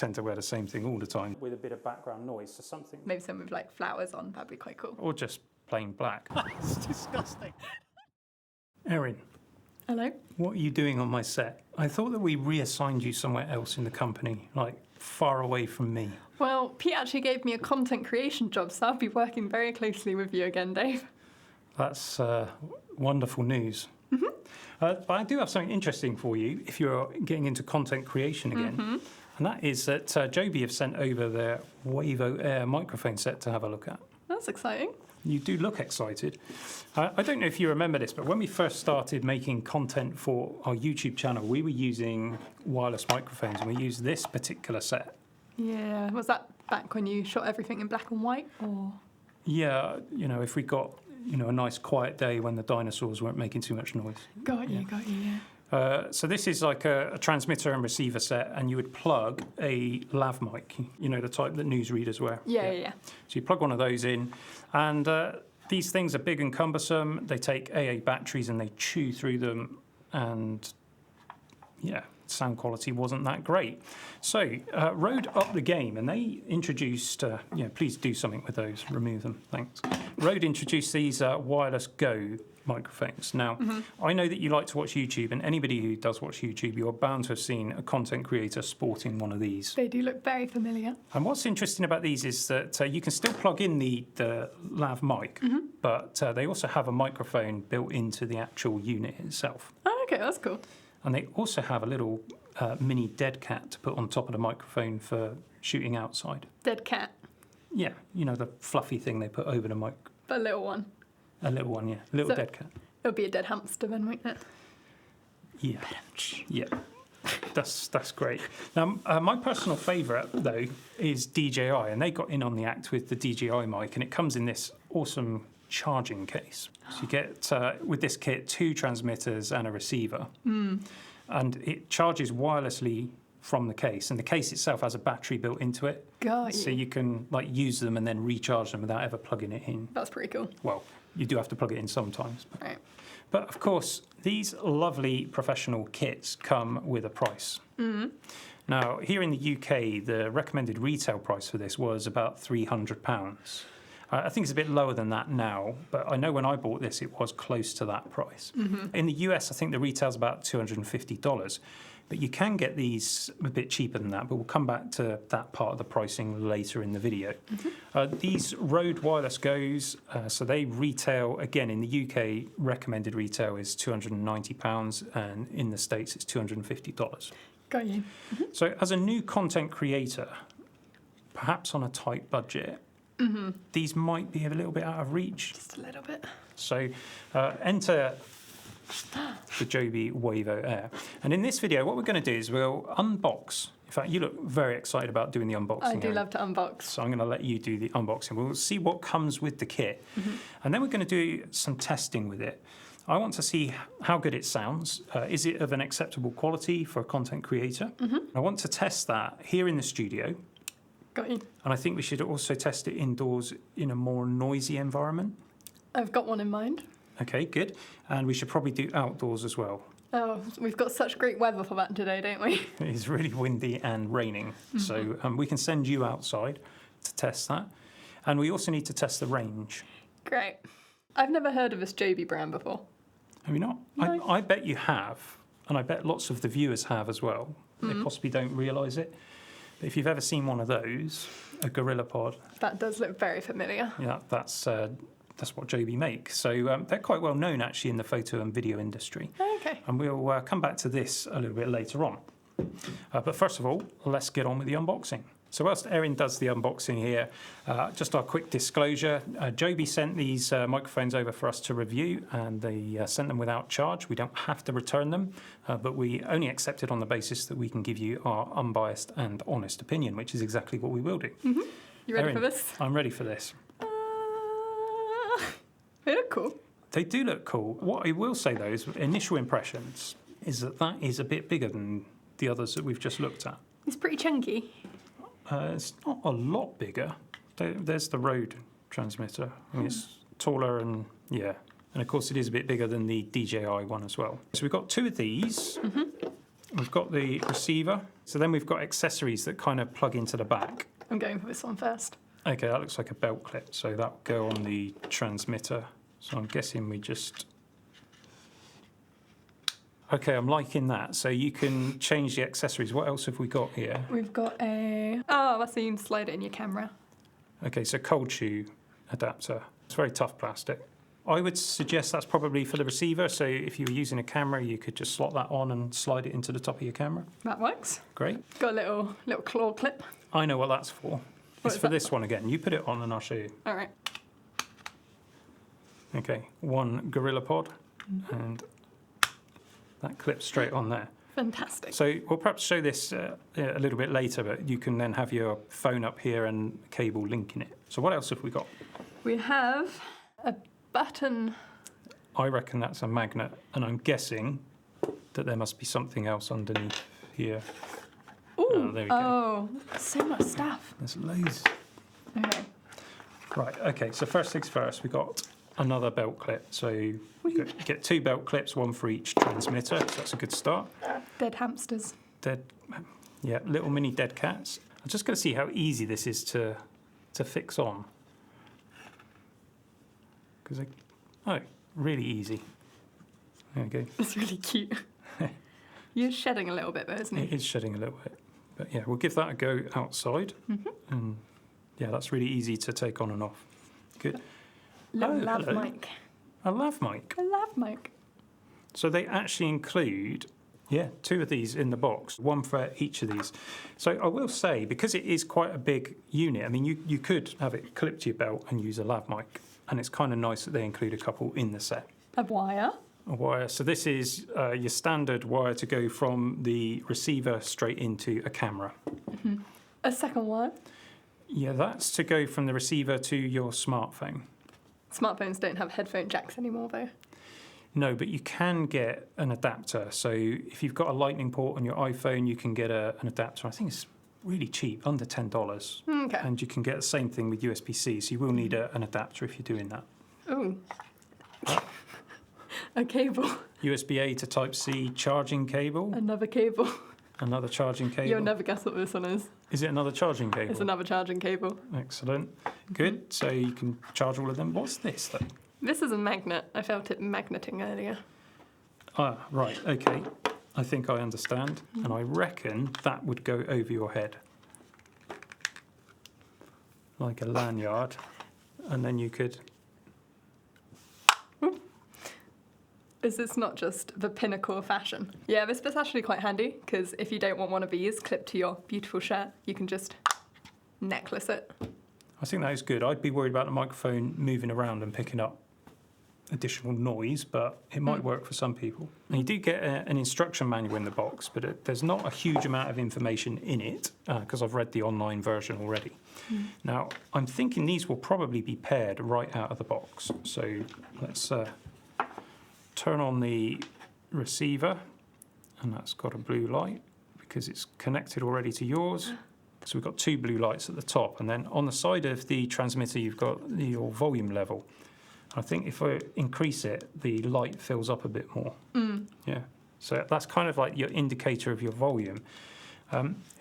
tend to wear the same thing all the time with a bit of background noise, so something... Maybe some with like flowers on, that'd be quite cool. Or just plain black. It's disgusting. Erin. Hello? What are you doing on my set? I thought that we reassigned you somewhere else in the company, like far away from me. Well, Pete actually gave me a content creation job, so I'll be working very closely with you again, Dave. That's wonderful news. But I do have something interesting for you if you're getting into content creation again. And that is that Joby have sent over their Wavo Air microphone set to have a look at. That's exciting. You do look excited. I don't know if you remember this, but when we first started making content for our YouTube channel, we were using wireless microphones, and we used this particular set. Yeah, was that back when you shot everything in black and white, or...? Yeah, you know, if we got, you know, a nice quiet day when the dinosaurs weren't making too much noise. Got you, yeah. So this is like a transmitter and receiver set, and you would plug a lav mic, you know, the type that newsreaders wear. Yeah. So you plug one of those in, and these things are big and cumbersome. They take AA batteries and they chew through them, and yeah, sound quality wasn't that great. So Rode upped the game, and they introduced, please do something with those, remove them, thanks. Rode introduced these wireless Go microphones. Now, I know that you like to watch YouTube, and anybody who does watch YouTube, you're bound to have seen a content creator sporting one of these. They do look very familiar. And what's interesting about these is that you can still plug in the lav mic, but they also have a microphone built into the actual unit itself. Oh, okay, that's cool. And they also have a little mini dead cat to put on top of the microphone for shooting outside. Dead cat. Yeah, you know, the fluffy thing they put over the mic. The little one. A little one, yeah. Little dead cat. It'll be a dead hamster then, won't it? Yeah. Yeah. That's great. Now, my personal favourite, though, is DJI, and they got in on the act with the DJI mic, and it comes in this awesome charging case. So you get, with this kit, 2 transmitters and a receiver. And it charges wirelessly from the case, and the case itself has a battery built into it. Got you. So you can like use them and then recharge them without ever plugging it in. That's pretty cool. Well, you do have to plug it in sometimes. Right. But of course, these lovely professional kits come with a price. Now, here in the UK, the recommended retail price for this was about £300. I think it's a bit lower than that now, but I know when I bought this, it was close to that price. In the US, I think the retail's about $250. But you can get these a bit cheaper than that, but we'll come back to that part of the pricing later in the video. These Rode Wireless Goes, so they retail, again, in the UK, recommended retail is £290, and in the States, it's $250. Got you. So as a new content creator, perhaps on a tight budget, these might be a little bit out of reach. Just a little bit. So enter the Joby Wavo Air. And in this video, what we're going to do is we'll unbox. In fact, you look very excited about doing the unboxing. I do love to unbox. So I'm going to let you do the unboxing. We'll see what comes with the kit. And then we're going to do some testing with it. I want to see how good it sounds. Is it of an acceptable quality for a content creator? I want to test that here in the studio. Got you. And I think we should also test it indoors in a more noisy environment. I've got one in mind. Okay, good. And we should probably do outdoors as well. Oh, we've got such great weather for that today, don't we? It's really windy and raining. So we can send you outside to test that. And we also need to test the range. Great. I've never heard of this Joby brand before. Have you not? No. I bet you have. And I bet lots of the viewers have as well. They possibly don't realise it. But if you've ever seen one of those, a GorillaPod. That does look very familiar. Yeah, that's what Joby make. So they're quite well known, actually, in the photo and video industry. Okay. And we'll come back to this a little bit later on. But first of all, let's get on with the unboxing. So whilst Erin does the unboxing here, just our quick disclosure, Joby sent these microphones over for us to review, and they sent them without charge. We don't have to return them, but we only accept it on the basis that we can give you our unbiased and honest opinion, which is exactly what we will do. You ready Erin, for this? I'm ready for this. They look cool. They do look cool. What I will say, though, is initial impressions is that is a bit bigger than the others that we've just looked at. It's pretty chunky. It's not a lot bigger. There's the Rode transmitter. I mean, it's taller and, yeah. And, of course, it is a bit bigger than the DJI one as well. So we've got 2 of these. we've got the receiver. So then we've got accessories that kind of plug into the back. I'm going for this one first. Okay, that looks like a belt clip, so that'll go on the transmitter. So I'm guessing we just... Okay, I'm liking that. So you can change the accessories. What else have we got here? We've got a... Oh, that's so you can slide it in your camera. Okay, so cold shoe adapter. It's very tough plastic. I would suggest that's probably for the receiver. So if you were using a camera, you could just slot that on and slide it into the top of your camera. That works. Great. Got a little claw clip. I know what that's for. What It's is for that this one again. You put it on and I'll show you. All right. Okay, one GorillaPod, and that clips straight on there. Fantastic. So we'll perhaps show this a little bit later, but you can then have your phone up here and cable linking it. So what else have we got? We have a button. I reckon that's a magnet, and I'm guessing that there must be something else underneath here. Ooh. There we go. Oh, so much stuff. There's loads. Okay. Right, okay, so first things first, we got another belt clip. So you get 2 belt clips, one for each transmitter, so that's a good start. Dead hamsters. Yeah, little mini dead cats. I'm just going to see how easy this is to fix on. Really easy. There we go. It's really cute. You're shedding a little bit though, isn't It it? is shedding a little bit. But yeah, we'll give that a go outside. And yeah, that's really easy to take on and off. Good. Little lav hello. mic. A lav mic. A lav mic. So they actually include, 2 of these in the box, one for each of these. So I will say, because it is quite a big unit, I mean, you could have it clipped to your belt and use a lav mic. And it's kind of nice that they include a couple in the set. A wire. A wire. So this is your standard wire to go from the receiver straight into a camera. A second wire. Yeah, that's to go from the receiver to your smartphone. Smartphones don't have headphone jacks anymore though. No, but you can get an adapter. So if you've got a lightning port on your iPhone, you can get an adapter. I think it's really cheap, under $10. Okay. And you can get the same thing with USB-C, so you will need an adapter if you're doing that. Ooh. A cable. USB-A to Type-C charging cable, Another cable. another charging cable. You'll never guess what this one is. Is it another charging cable? It's another charging cable. Excellent. Good. So you can charge all of them. What's this, though? This is a magnet. I felt it magneting earlier. Ah, right. Okay. I think I understand. And I reckon that would go over your head. Like a lanyard. And then you could... Is this not just the pinnacle of fashion? Yeah, this bit's actually quite handy, because if you don't want one of these clipped to your beautiful shirt, you can just necklace it. I think that is good. I'd be worried about the microphone moving around and picking up additional noise, but it might work for some people. And you do get an instruction manual in the box, but there's not a huge amount of information in it, because I've read the online version already. Now, I'm thinking these will probably be paired right out of the box. So let's turn on the receiver, and that's got a blue light because it's connected already to yours. So we've got 2 blue lights at the top, and then on the side of the transmitter you've got your volume level. I think if I increase it, the light fills up a bit more. Yeah, so that's kind of like your indicator of your volume.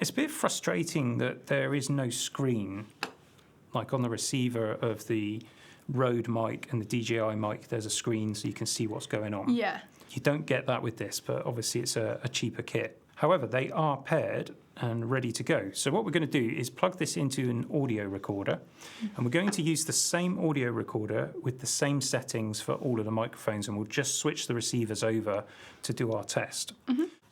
It's a bit frustrating that there is no screen, like on the receiver of the Rode mic and the DJI mic, there's a screen so you can see what's going on. Yeah. You don't get that with this, but obviously it's a cheaper kit. However, they are paired and ready to go. So what we're going to do is plug this into an audio recorder, and we're going to use the same audio recorder with the same settings for all of the microphones, and we'll just switch the receivers over to do our test.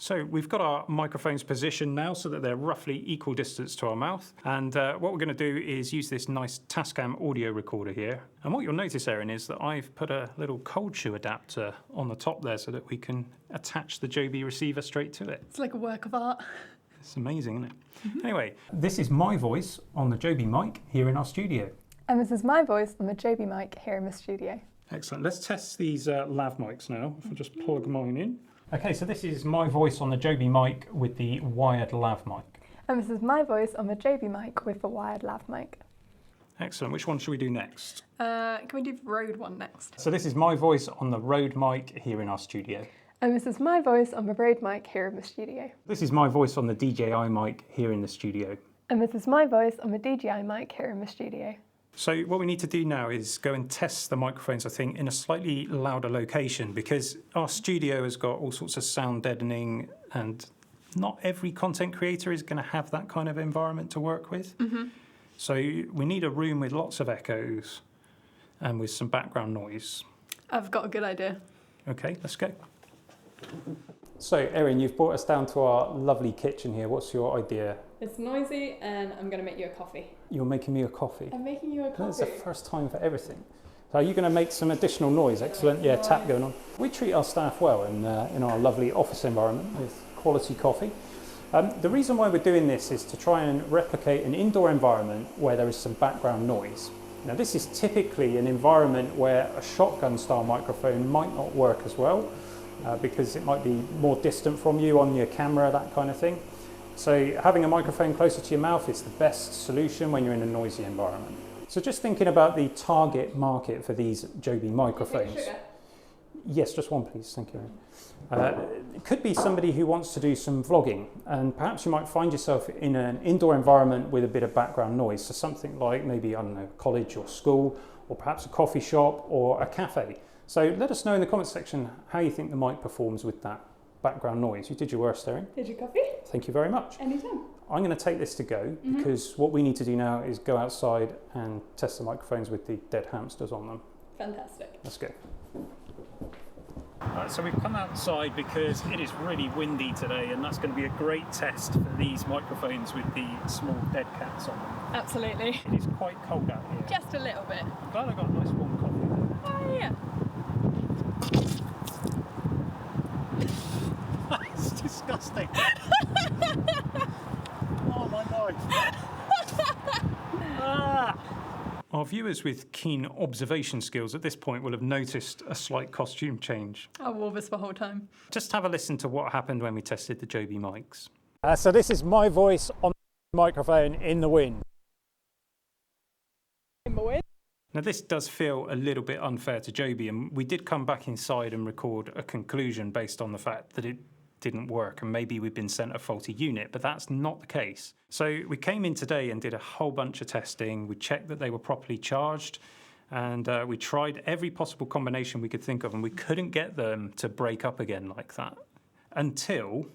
So we've got our microphones positioned now so that they're roughly equal distance to our mouth. And what we're going to do is use this nice Tascam audio recorder here. And what you'll notice, Erin, is that I've put a little cold shoe adapter on the top there so that we can attach the Joby receiver straight to it. It's like a work of art. It's amazing, isn't it? Anyway, this is my voice on the Joby mic here in our studio. And this is my voice on the Joby mic here in the studio. Excellent. Let's test these lav mics now. If I just plug mine in. Okay, so this is my voice on the Joby mic with the wired lav mic. And this is my voice on the Joby mic with the wired lav mic. Excellent. Which one should we do next? Can we do the Rode one next? So this is my voice on the Rode mic here in our studio. And this is my voice on the Rode mic here in the studio. This is my voice on the DJI mic here in the studio. And this is my voice on the DJI mic here in the studio. So what we need to do now is go and test the microphones, I think, in a slightly louder location, because our studio has got all sorts of sound deadening, and not every content creator is going to have that kind of environment to work with. So we need a room with lots of echoes and with some background noise. I've got a good idea. Okay, let's go. So Erin, you've brought us down to our lovely kitchen here. What's your idea? It's noisy and I'm going to make you a coffee. You're making me a coffee? I'm making you a coffee. That's the first time for everything. So are you going to make some additional noise? Excellent. Yeah, tap going on. We treat our staff well in our lovely office environment with quality coffee. The reason why we're doing this is to try and replicate an indoor environment where there is some background noise. Now this is typically an environment where a shotgun style microphone might not work as well because it might be more distant from you on your camera, that kind of thing. So having a microphone closer to your mouth is the best solution when you're in a noisy environment. So just thinking about the target market for these Joby microphones. Yes, just one please, thank you. It could be somebody who wants to do some vlogging, and perhaps you might find yourself in an indoor environment with a bit of background noise. So something like maybe, I don't know, college or school, or perhaps a coffee shop or a cafe. So let us know in the comments section how you think the mic performs with that background noise. You did your worst, Erin. Did you coffee? Thank you very much. Anytime. I'm going to take this to go because what we need to do now is go outside and test the microphones with the dead hamsters on them. Fantastic. Let's go. So we've come outside because it is really windy today, and that's going to be a great test for these microphones with the small dead cats on them. Absolutely. It is quite cold out here. Just a little bit. I'm glad I got a nice warm coffee. Oh yeah. That's disgusting. Oh my knife. Our viewers with keen observation skills at this point will have noticed a slight costume change. I wore this the whole time. Just have a listen to what happened when we tested the Joby mics. So this is my voice on the microphone in the wind. In the wind? Now this does feel a little bit unfair to Joby, and we did come back inside and record a conclusion based on the fact that it didn't work and maybe we'd been sent a faulty unit, but that's not the case. So we came in today and did a whole bunch of testing. We checked that they were properly charged, and we tried every possible combination we could think of, and we couldn't get them to break up again like that until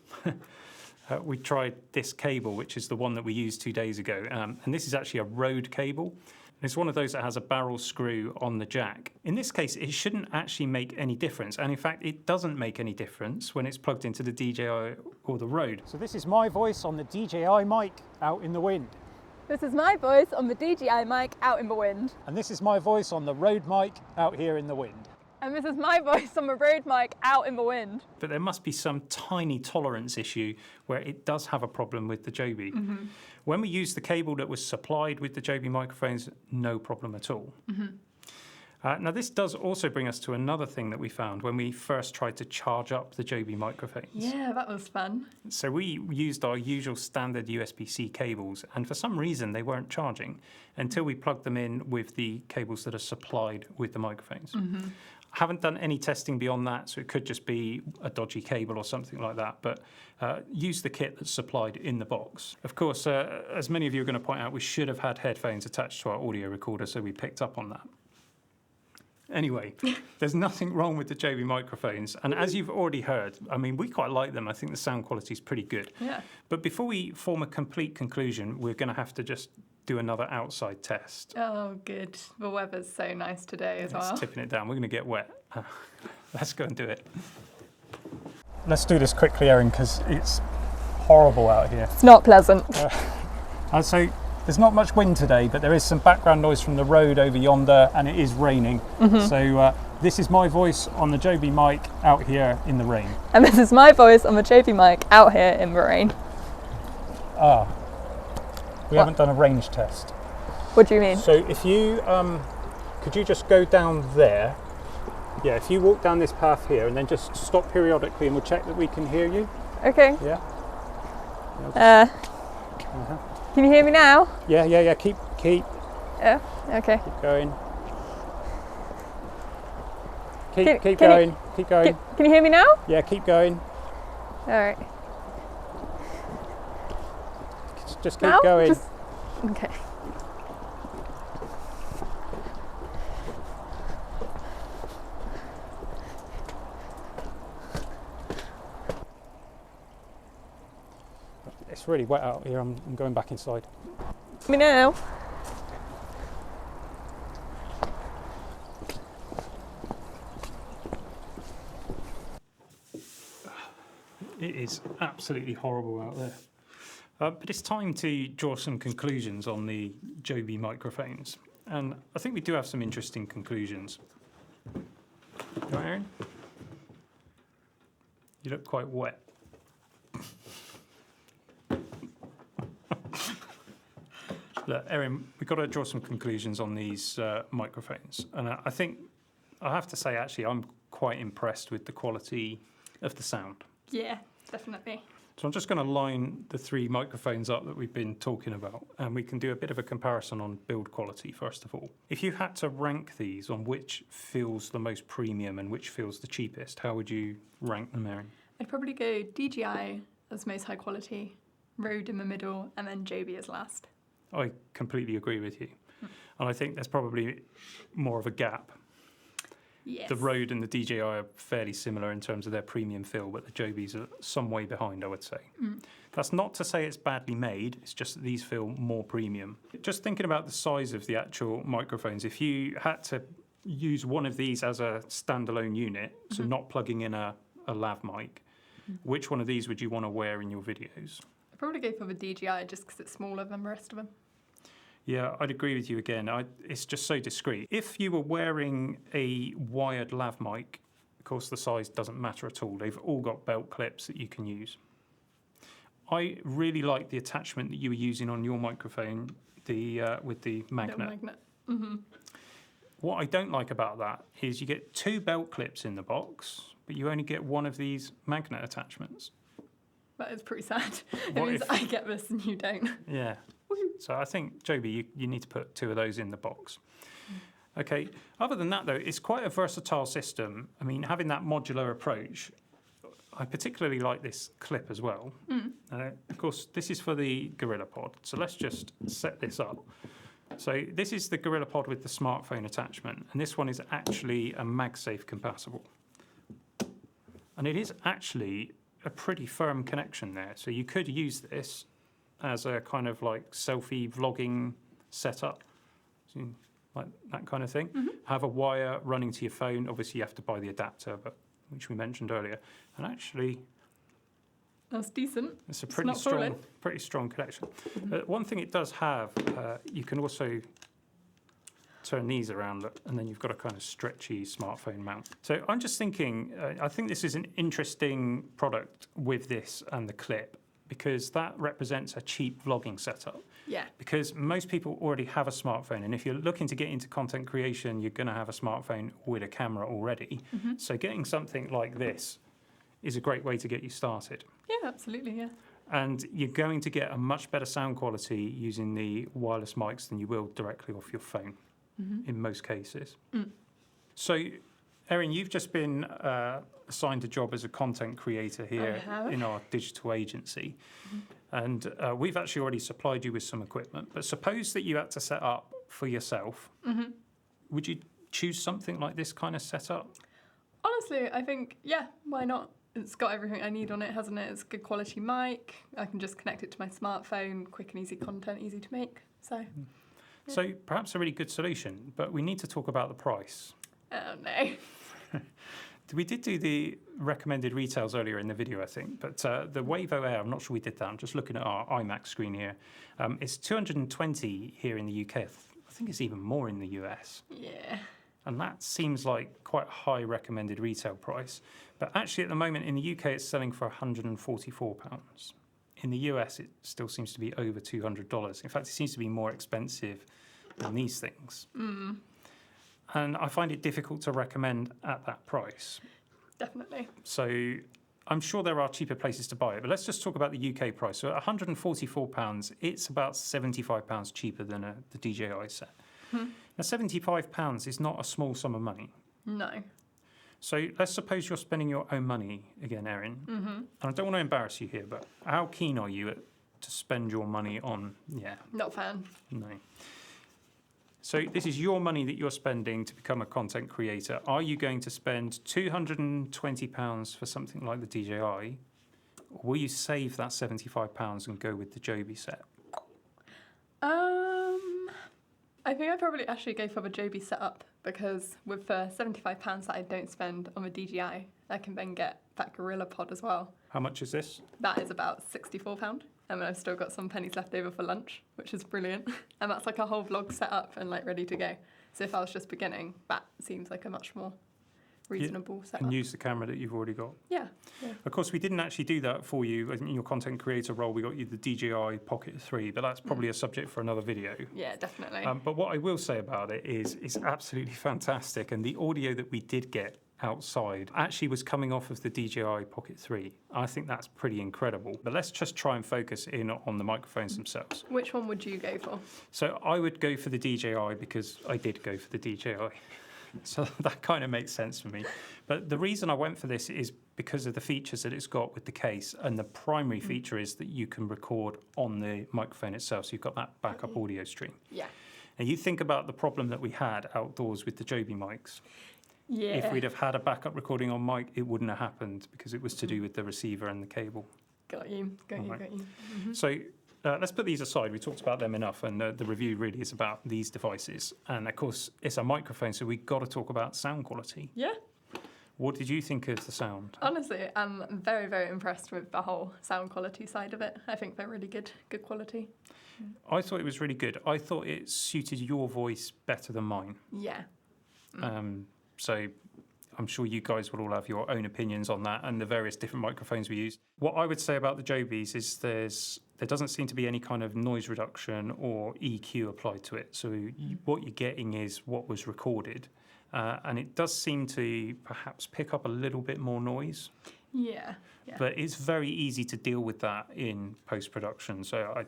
we tried this cable, which is the one that we used 2 days ago. And this is actually a Rode cable. It's one of those that has a barrel screw on the jack. In this case, it shouldn't actually make any difference. And in fact, it doesn't make any difference when it's plugged into the DJI or the Rode. So this is my voice on the DJI mic out in the wind. This is my voice on the DJI mic out in the wind. And this is my voice on the Rode mic out here in the wind. And this is my voice on the Rode mic out in the wind. But there must be some tiny tolerance issue where it does have a problem with the Joby. When we used the cable that was supplied with the Joby microphones, no problem at all. Now this does also bring us to another thing that we found when we first tried to charge up the Joby microphones. Yeah, that was fun. So we used our usual standard USB-C cables, and for some reason they weren't charging until we plugged them in with the cables that are supplied with the microphones. Haven't done any testing beyond that, so it could just be a dodgy cable or something like that, but use the kit that's supplied in the box. Of course, as many of you are going to point out, we should have had headphones attached to our audio recorder, so we picked up on that. Anyway, there's nothing wrong with the Joby microphones, and as you've already heard, I mean, we quite like them. I think the sound quality is pretty good. Yeah. But before we form a complete conclusion, we're going to have to just do another outside test. Oh, good. The weather's so nice today as well. It's tipping it down. We're going to get wet. Let's go and do it. Let's do this quickly, Erin, because it's horrible out here. It's not pleasant. So there's not much wind today, but there is some background noise from the road over yonder, and it is raining. So this is my voice on the Joby mic out here in the rain. And this is my voice on the Joby mic out here in the rain. We haven't done a range test. What do you mean? So if you, could you just go down there? Yeah, if you walk down this path here and then just stop periodically and we'll check that we can hear you. Okay. Yeah? Can you hear me now? Yeah, keep Yeah, okay. going. Keep Can going. you- Keep going. Can you hear me now? Yeah, keep going. All right. Just keep Now? going. Okay. It's really wet out here. I'm going back inside. Me now. It is absolutely horrible out there. But it's time to draw some conclusions on the Joby microphones. And I think we do have some interesting conclusions. Go on, Erin? You look quite wet. Look, Erin, we've got to draw some conclusions on these microphones. And I think, I have to say, actually, I'm quite impressed with the quality of the sound. Yeah, definitely. So I'm just going to line the three microphones up that we've been talking about, and we can do a bit of a comparison on build quality, first of all. If you had to rank these on which feels the most premium and which feels the cheapest, how would you rank them, Erin? I'd probably go DJI as most high quality, Rode in the middle, and then Joby as last. I completely agree with you. And I think there's probably more of a gap. Yes. The Rode and the DJI are fairly similar in terms of their premium feel, but the Jobys are some way behind, I would say. That's not to say it's badly made, it's just that these feel more premium. Just thinking about the size of the actual microphones, if you had to use one of these as a standalone unit, so not plugging in a lav mic, which one of these would you want to wear in your videos? I'd probably go for the DJI just because it's smaller than the rest of them. Yeah, I'd agree with you again. It's just so discreet. If you were wearing a wired lav mic, of course the size doesn't matter at all. They've all got belt clips that you can use. I really like the attachment that you were using on your microphone, with the magnet. Little magnet. Mm-hmm. What I don't like about that is you get two belt clips in the box, but you only get one of these magnet attachments. That is pretty sad. It What means if- I get this and you don't. Yeah. So I think, Joby, you need to put two of those in the box. Okay. Other than that, though, it's quite a versatile system. I mean, having that modular approach, I particularly like this clip as well. Of course, this is for the GorillaPod. So let's just set this up. So this is the GorillaPod with the smartphone attachment, and this one is actually a MagSafe compatible. And it is actually a pretty firm connection there. So you could use this as a kind of like selfie vlogging setup, so like that kind of thing. Have a wire running to your phone. Obviously, you have to buy the adapter, but which we mentioned earlier. And actually, That's decent. it's a It's pretty not falling. strong connection. One thing it does have, you can also turn these around, and then you've got a kind of stretchy smartphone mount. So I'm just thinking, I think this is an interesting product with this and the clip, because that represents a cheap vlogging setup. Yeah. Because most people already have a smartphone, and if you're looking to get into content creation, you're going to have a smartphone with a camera already. So getting something like this is a great way to get you started. Yeah, absolutely, yeah. And you're going to get a much better sound quality using the wireless mics than you will directly off your phone in most cases. So, Erin, you've just been assigned a job as a content creator here I have. in our digital agency. And we've actually already supplied you with some equipment. But suppose that you had to set up for yourself. Would you choose something like this kind of setup? Honestly, I think, yeah, why not? It's got everything I need on it, hasn't it? It's good quality mic. I can just connect it to my smartphone. Quick and easy content, easy to make. So, So perhaps a really good solution, but we need to talk about the price. oh no. We did do the recommended retails earlier in the video, I think, but the Wavo Air, I'm not sure we did that. I'm just looking at our iMac screen here. It's 220 here in the UK. I think it's even more in the US. Yeah. And that seems like quite a high recommended retail price. But actually, at the moment in the UK, it's selling for £144. In the US, it still seems to be over $200. In fact, it seems to be more expensive than these things. And I find it difficult to recommend at that price. Definitely. So I'm sure there are cheaper places to buy it, but let's just talk about the UK price. So at £144, it's about £75 cheaper than the DJI set. Now, £75 is not a small sum of money. No. So let's suppose you're spending your own money again, Erin. Mm-hmm. And I don't want to embarrass you here, but how keen are you to spend your money on? Yeah. Not a fan. No. So this is your money that you're spending to become a content creator. Are you going to spend £220 for something like the DJI? Or will you save that £75 and go with the Joby set? I think I'd probably actually go for the Joby setup because with the £75 that I don't spend on the DJI, I can then get that GorillaPod as well. How much is this? That is about £64. And then I've still got some pennies left over for lunch, which is brilliant. And that's like a whole vlog set up and like ready to go. So if I was just beginning, that seems like a much more reasonable setup. And use the camera that you've already got. Yeah. Of course, we didn't actually do that for you in your content creator role. We got you the DJI Pocket 3, but that's probably a subject for another video. Yeah, definitely. But what I will say about it is it's absolutely fantastic. And the audio that we did get outside actually was coming off of the DJI Pocket 3. I think that's pretty incredible. But let's just try and focus in on the microphones themselves. Which one would you go for? So I would go for the DJI because I did go for the DJI. So that kind of makes sense for me. But the reason I went for this is because of the features that it's got with the case. And the primary feature is that you can record on the microphone itself. So you've got that backup audio stream. Yeah. And you think about the problem that we had outdoors with the Joby mics. Yeah. If we'd have had a backup recording on mic, it wouldn't have happened because it was to do with the receiver and the cable. Got you. So let's put these aside. We talked about them enough, and the review really is about these devices. And of course, it's a microphone, so we've got to talk about sound quality. Yeah. What did you think of the sound? Honestly, I'm very, very impressed with the whole sound quality side of it. I think they're really good quality. I thought it was really good. I thought it suited your voice better than mine. Yeah. So I'm sure you guys will all have your own opinions on that and the various different microphones we use. What I would say about the Jobys is there doesn't seem to be any kind of noise reduction or EQ applied to it. So what you're getting is what was recorded. And it does seem to perhaps pick up a little bit more noise. Yeah. But it's very easy to deal with that in post-production. So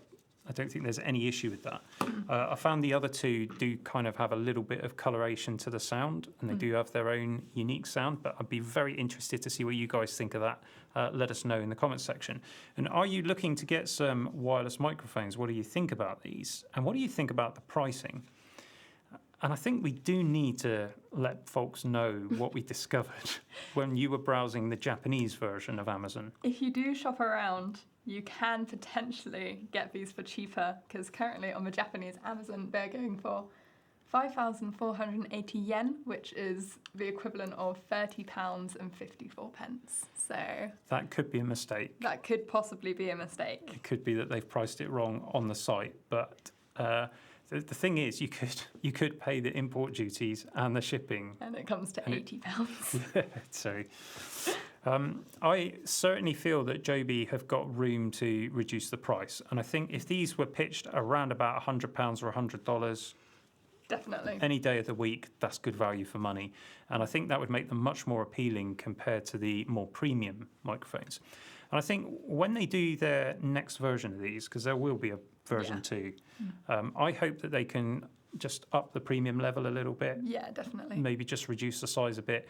I don't think there's any issue with that. I found the other two do kind of have a little bit of coloration to the sound, and they do have their own unique sound, but I'd be very interested to see what you guys think of that. Let us know in the comments section. And are you looking to get some wireless microphones? What do you think about these? And what do you think about the pricing? And I think we do need to let folks know what we discovered when you were browsing the Japanese version of Amazon. If you do shop around, you can potentially get these for cheaper because currently on the Japanese Amazon, they're going for 5,480 yen, which is the equivalent of £30 and 54 pence. So that could be a mistake. That could possibly be a mistake. It could be that they've priced it wrong on the site, but the thing is, you could pay the import duties and the shipping, and it comes to £80. Yeah, so I certainly feel that Joby have got room to reduce the price, and I think if these were pitched around about £100 or $100, definitely any day of the week, that's good value for money, and I think that would make them much more appealing compared to the more premium microphones. And I think when they do their next version of these, because there will be a version 2, I hope that they can just up the premium level a little bit. Yeah, definitely. Maybe just reduce the size a bit.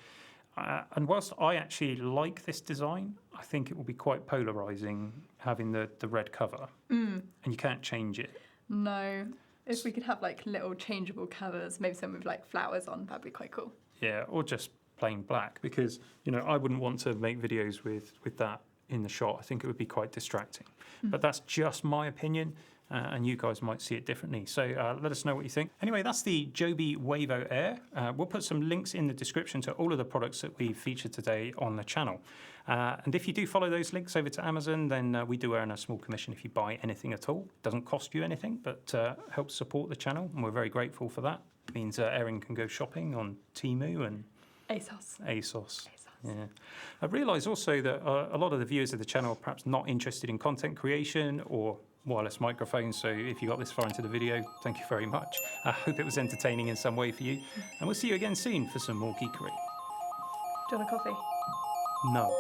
And whilst I actually like this design, I think it will be quite polarising having the red cover. And you can't change it. No. If we could have like little changeable covers, maybe some with like flowers on, that'd be quite cool. Yeah, or just plain black, because I wouldn't want to make videos with that in the shot. I think it would be quite distracting. But that's just my opinion. And you guys might see it differently. So let us know what you think. Anyway, that's the Joby Wavo Air. We'll put some links in the description to all of the products that we featured today on the channel. And if you do follow those links over to Amazon, then we do earn a small commission if you buy anything at all. It doesn't cost you anything, but helps support the channel, and we're very grateful for that. It means Erin can go shopping on Temu and ASOS. Yeah. I realise also that a lot of the viewers of the channel are perhaps not interested in content creation or wireless microphones, so if you got this far into the video, thank you very much. I hope it was entertaining in some way for you, and we'll see you again soon for some more geekery. Do you want a coffee? No.